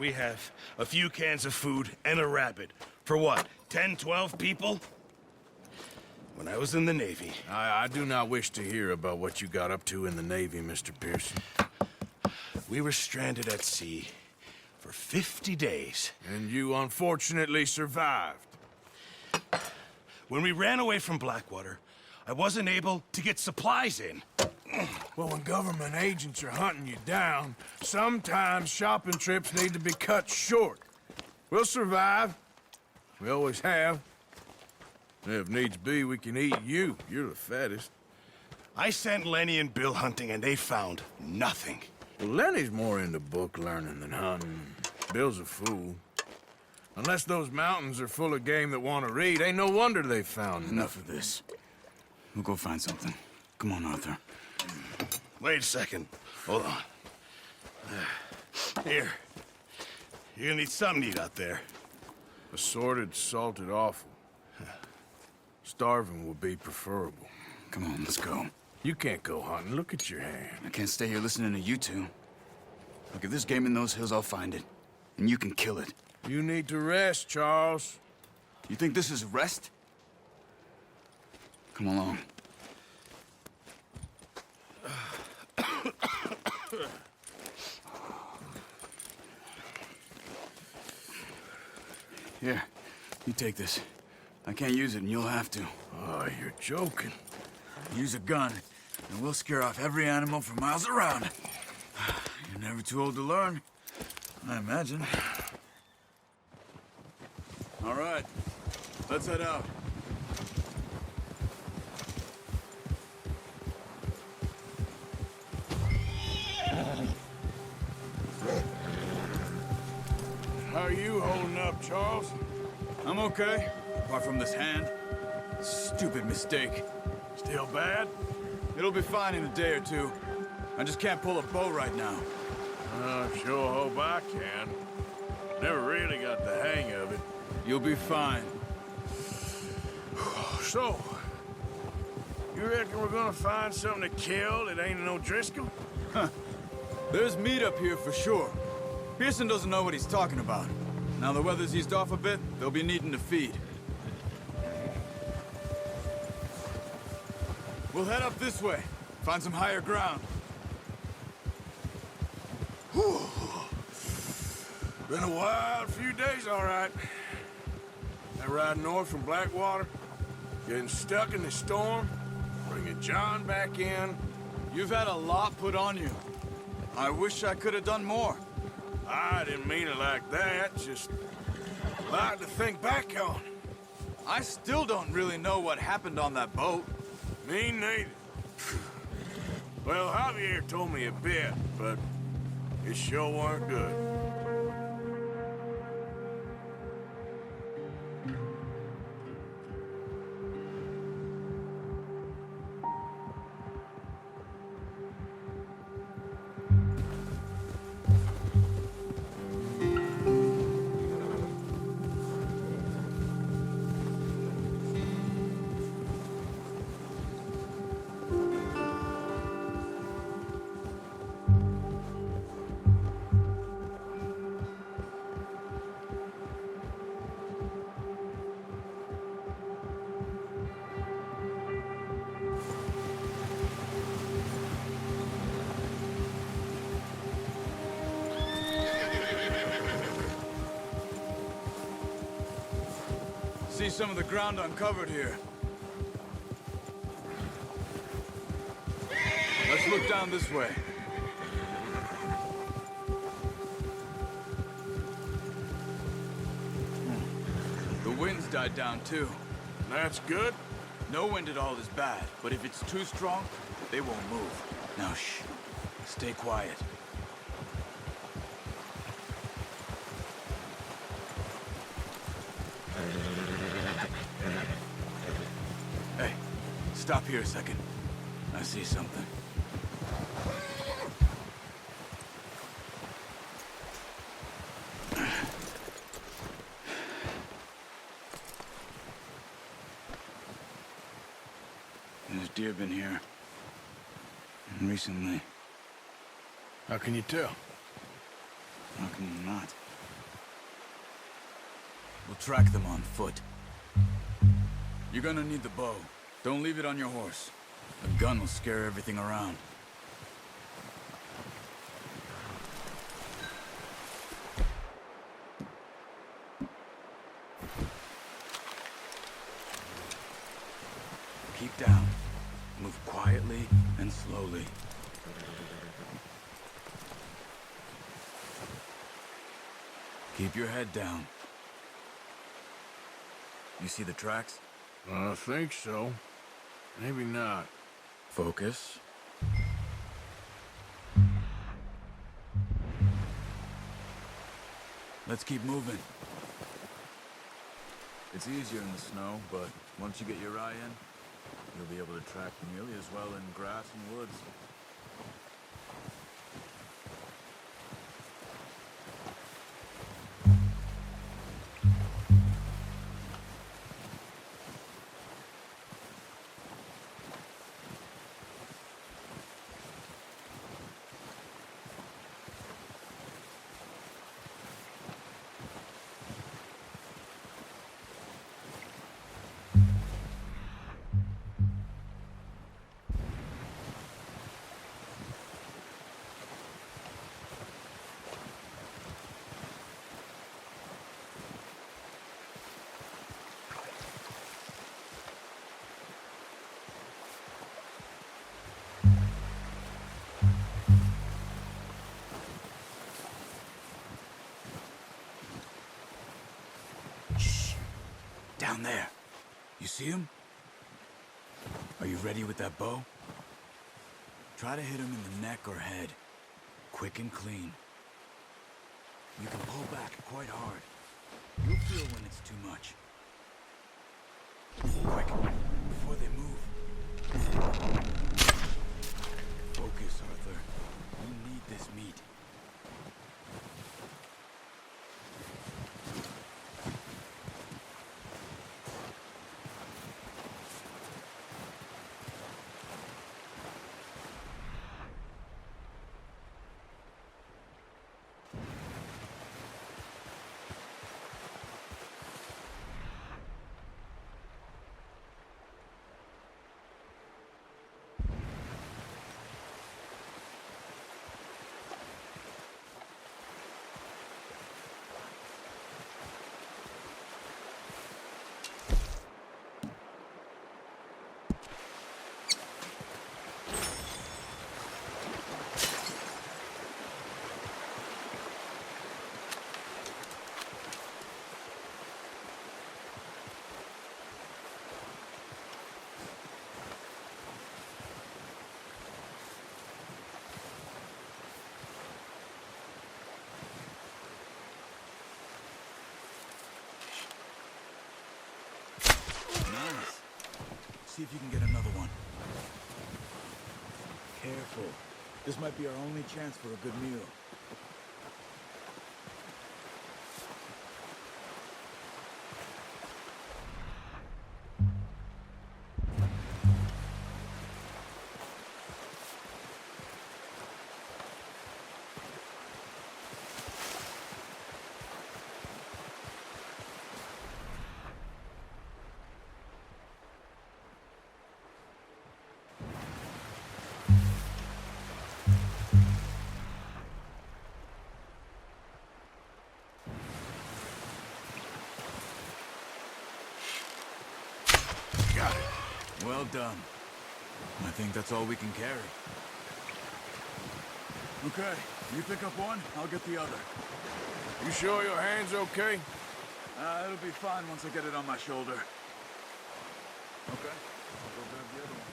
we have a few cans of food and a rabbit. For what, 10, 12 people? When I was in the Navy... I do not wish to hear about what you got up to in the Navy, Mr. Pearson. We were stranded at sea for 50 days. And you unfortunately survived. When we ran away from Blackwater, I wasn't able to get supplies in. Well, when government agents are hunting you down, sometimes shopping trips need to be cut short. We'll survive. We always have. If needs be, we can eat you. You're the fattest. I sent Lenny and Bill hunting, and they found nothing. Well, Lenny's more into book learning than hunting. Bill's a fool. Unless those mountains are full of game that want to read, ain't no wonder they found Enough of this. We'll go find something. Come on, Arthur. Wait a second. Hold on. Here. You're gonna need something to eat out there. Assorted, salted offal. Starving would be preferable. Come on, let's go. You can't go hunting. Look at your hand. I can't stay here listening to you two. Look, if there's game in those hills, I'll find it. And you can kill it. You need to rest, Charles. You think this is rest? Come along. Here, you take this. I can't use it, and you'll have to. Oh, you're joking. Use a gun, and we'll scare off every animal for miles around. You're never too old to learn, I imagine. All right, let's head out. How are you holding up, Charles? I'm okay, apart from this hand. Stupid mistake. Still bad? It'll be fine in a day or two. I just can't pull a bow right now. Sure hope I can. Never really got the hang of it. You'll be fine. So, you reckon we're gonna find something to kill that ain't no Driscoll? There's meat up here for sure. Pearson doesn't know what he's talking about. Now the weather's eased off a bit, they'll be needing to feed. We'll head up this way. Find some higher ground. Whew. Been a wild few days, all right. That ride north from Blackwater, getting stuck in the storm, bringing John back in. You've had a lot put on you. I wish I could have done more. I didn't mean it like that, just a lot to think back on. I still don't really know what happened on that boat. Me neither. Well, Javier told me a bit, but it sure weren't good. See some of the ground uncovered here. Let's look down this way. The wind's died down too. That's good. No wind at all is bad, but if it's too strong, they won't move. Now shh. Stay quiet. Hey, stop here a second. I see something. There's deer been here. And recently. How can you tell? How can you not? We'll track them on foot. You're gonna need the bow. Don't leave it on your horse. A gun will scare everything around. Keep down. Move quietly and slowly. Keep your head down. You see the tracks? I think so. Maybe not. Focus. Let's keep moving. It's easier in the snow, but once you get your eye in, you'll be able to track nearly as well in grass and woods. Down there. You see him? Are you ready with that bow? Try to hit him in the neck or head. Quick and clean. You can pull back quite hard. You'll feel when it's too much. Quick, before they move. Focus, Arthur. You need this meat. Nice. See if you can get another one. Careful. This might be our only chance for a good meal. Got it. Well done. I think that's all we can carry. Okay, you pick up one, I'll get the other. You sure your hand's okay? It'll be fine once I get it on my shoulder. Okay, I'll go grab the other one.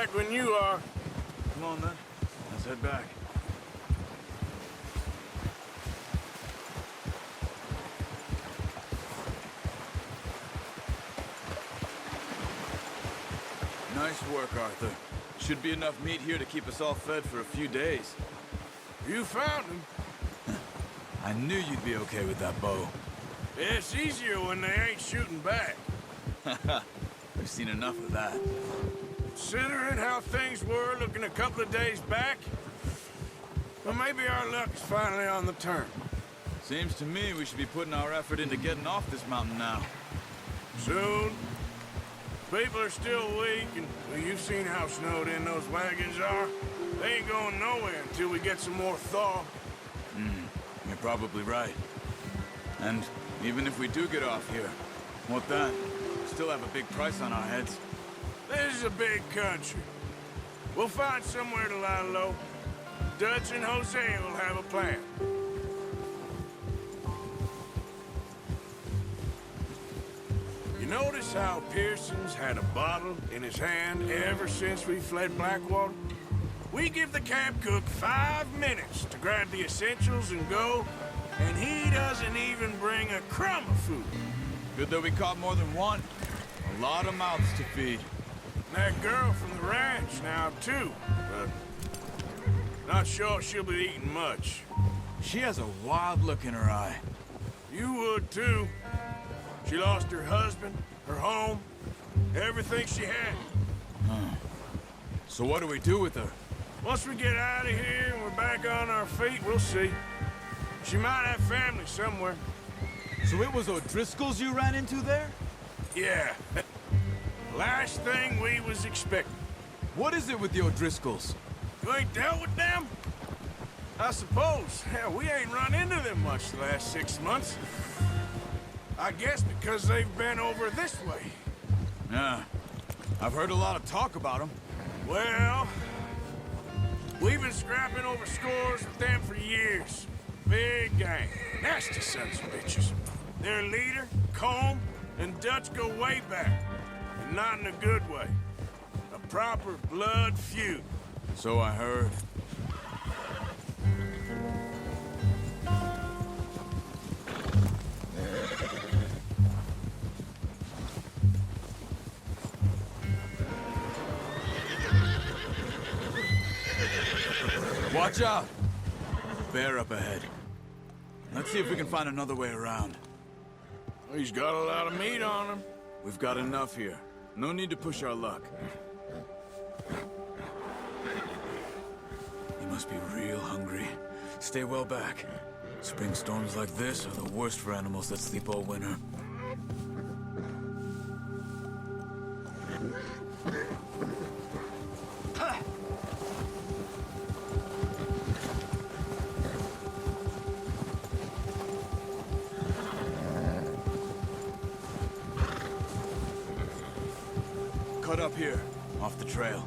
back when you are. Come on, then. Let's head back. Nice work, Arthur. Should be enough meat here to keep us all fed for a few days. You found him. I knew you'd be okay with that bow. It's easier when they ain't shooting back. We've seen enough of that. Considering how things were looking a couple of days back, well, maybe our luck is finally on the turn. Seems to me we should be putting our effort into getting off this mountain now. Soon. People are still weak, and well, you've seen how snowed in those wagons are. They ain't going nowhere until we get some more thaw. You're probably right. And even if we do get off here, what then? Still have a big price on our heads. This is a big country. We'll find somewhere to lie low. Dutch and Hosea will have a plan. You notice how Pearson's had a bottle in his hand ever since we fled Blackwater? We give the camp cook 5 minutes to grab the essentials and go, and he doesn't even bring a crumb of food. Good that we caught more than one. A lot of mouths to feed. That girl from the ranch now, too, but not sure she'll be eating much. She has a wild look in her eye. You would, too. She lost her husband, her home, everything she had. So what do we do with her? Once we get out of here and we're back on our feet, we'll see. She might have family somewhere. So it was O'Driscoll's you ran into there? Yeah. Last thing we was expecting. What is it with the O'Driscolls? You ain't dealt with them? I suppose. Hell, we ain't run into them much the last 6 months. I guess because they've been over this way. Yeah. I've heard a lot of talk about them. Well, we've been scrapping over scores with them for years. Big gang. Nasty sons of bitches. Their leader, Combe, and Dutch go way back. And not in a good way. A proper blood feud. So I heard. Watch out! Bear up ahead. Let's see if we can find another way around. He's got a lot of meat on him. We've got enough here. No need to push our luck. You must be real hungry. Stay well back. Spring storms like this are the worst for animals that sleep all winter. Cut up here, off the trail.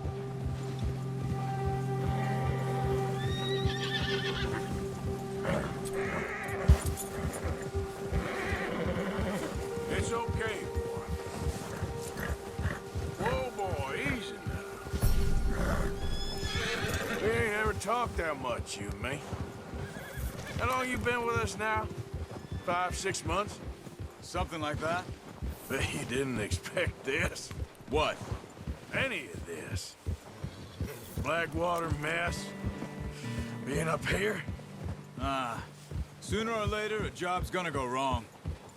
It's okay, boy. Whoa, boy, easy now. We ain't ever talked that much, you and me. How long you been with us now? 5, 6 months? Something like that? Bet you didn't expect this. What? Any of this. Blackwater mess. Being up here. Sooner or later, a job's gonna go wrong.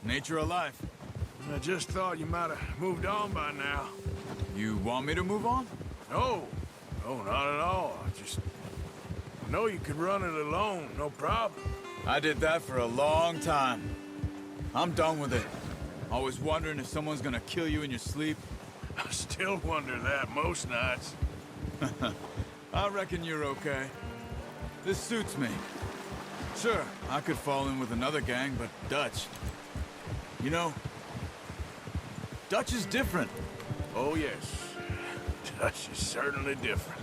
Nature of life. I just thought you might have moved on by now. You want me to move on? No. No, not at all. I know you could run it alone, no problem. I did that for a long time. I'm done with it. Always wondering if someone's gonna kill you in your sleep. I still wonder that most nights. I reckon you're okay. This suits me. Sure, I could fall in with another gang, but Dutch... You know, Dutch is different. Oh, yes. Dutch is certainly different.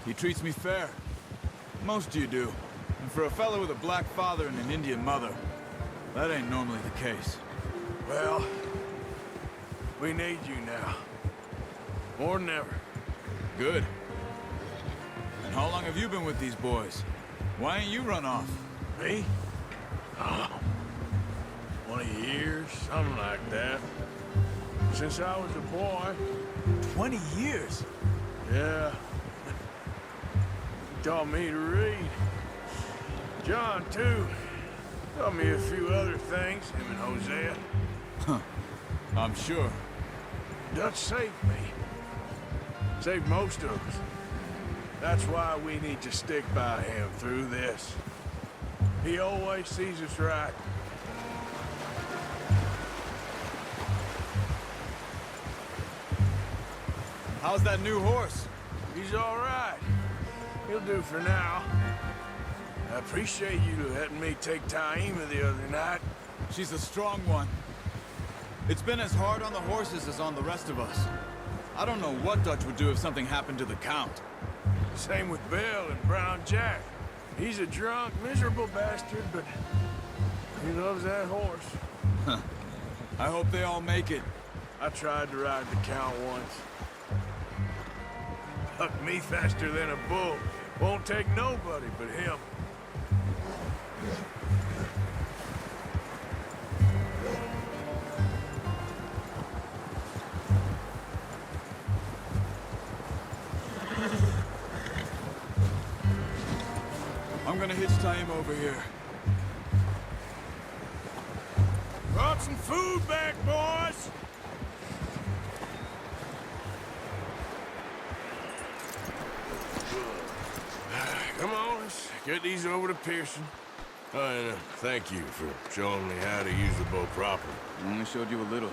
He treats me fair. Most of you do. And for a fellow with a black father and an Indian mother, that ain't normally the case. Well, we need you now. More than ever. Good. And how long have you been with these boys? Why ain't you run off? Me? Oh, 20 years, something like that. Since I was a boy. 20 years? Yeah. He taught me to read. John, too. Taught me a few other things, him and Hosea. Huh. I'm sure. Dutch saved me. Saved most of us. That's why we need to stick by him through this. He always sees us right. How's that new horse? He's all right. He'll do for now. I appreciate you letting me take Taima the other night. She's a strong one. It's been as hard on the horses as on the rest of us. I don't know what Dutch would do if something happened to the Count. Same with Bill and Brown Jack. He's a drunk, miserable bastard, but he loves that horse. I hope they all make it. I tried to ride the Count once. Hucked me faster than a bull. Won't take nobody but him. I'm gonna hitch Taima over here. Brought some food back, boys! Come on, let's get these over to Pearson. And thank you for showing me how to use the bow properly. I only showed you a little.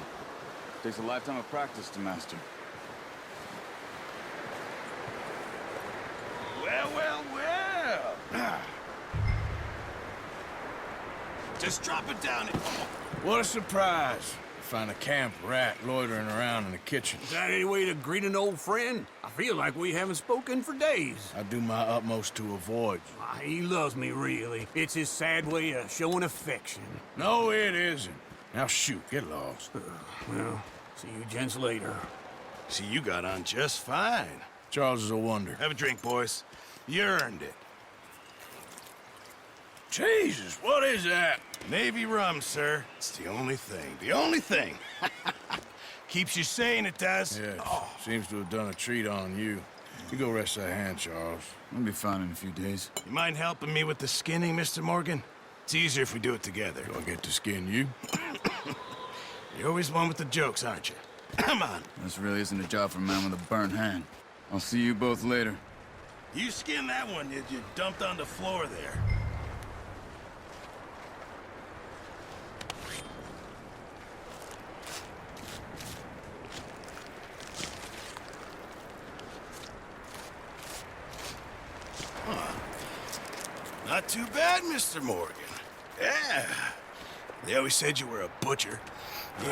Takes a lifetime of practice to master. Well, well, well. Just drop it down. What a surprise. Find a camp rat loitering around in the kitchen. Is that any way to greet an old friend? I feel like we haven't spoken for days. I do my utmost to avoid you. Why, he loves me, really. It's his sad way of showing affection. No, it isn't. Now shoot, get lost. Well, see you gents later. See, you got on just fine. Charles is a wonder. Have a drink, boys. You earned it. Jesus, what is that? Navy rum, sir. It's the only thing. The only thing. Keeps you sane, it does. Yes, seems to have done a treat on you. You go rest that hand, Charles. I'll be fine in a few days. You mind helping me with the skinning, Mr. Morgan? It's easier if we do it together. Do I get to skin you? You're always one with the jokes, aren't you? Come on. This really isn't a job for a man with a burnt hand. I'll see you both later. You skin that one you dumped on the floor there. Not too bad, Mr. Morgan. Yeah. They always said you were a butcher.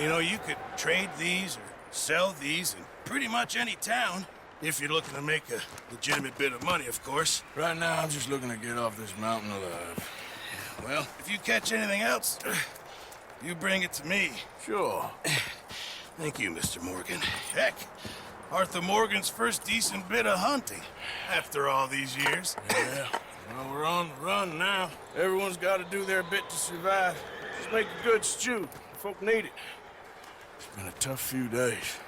You know, you could trade these or sell these in pretty much any town. If you're looking to make a legitimate bit of money, of course. Right now, I'm just looking to get off this mountain alive. Well, if you catch anything else, you bring it to me. Sure. Thank you, Mr. Morgan. Heck, Arthur Morgan's first decent bit of hunting after all these years. Yeah. Well, we're on the run now. Everyone's got to do their bit to survive. Just make a good stew. Folk need it. It's been a tough few days.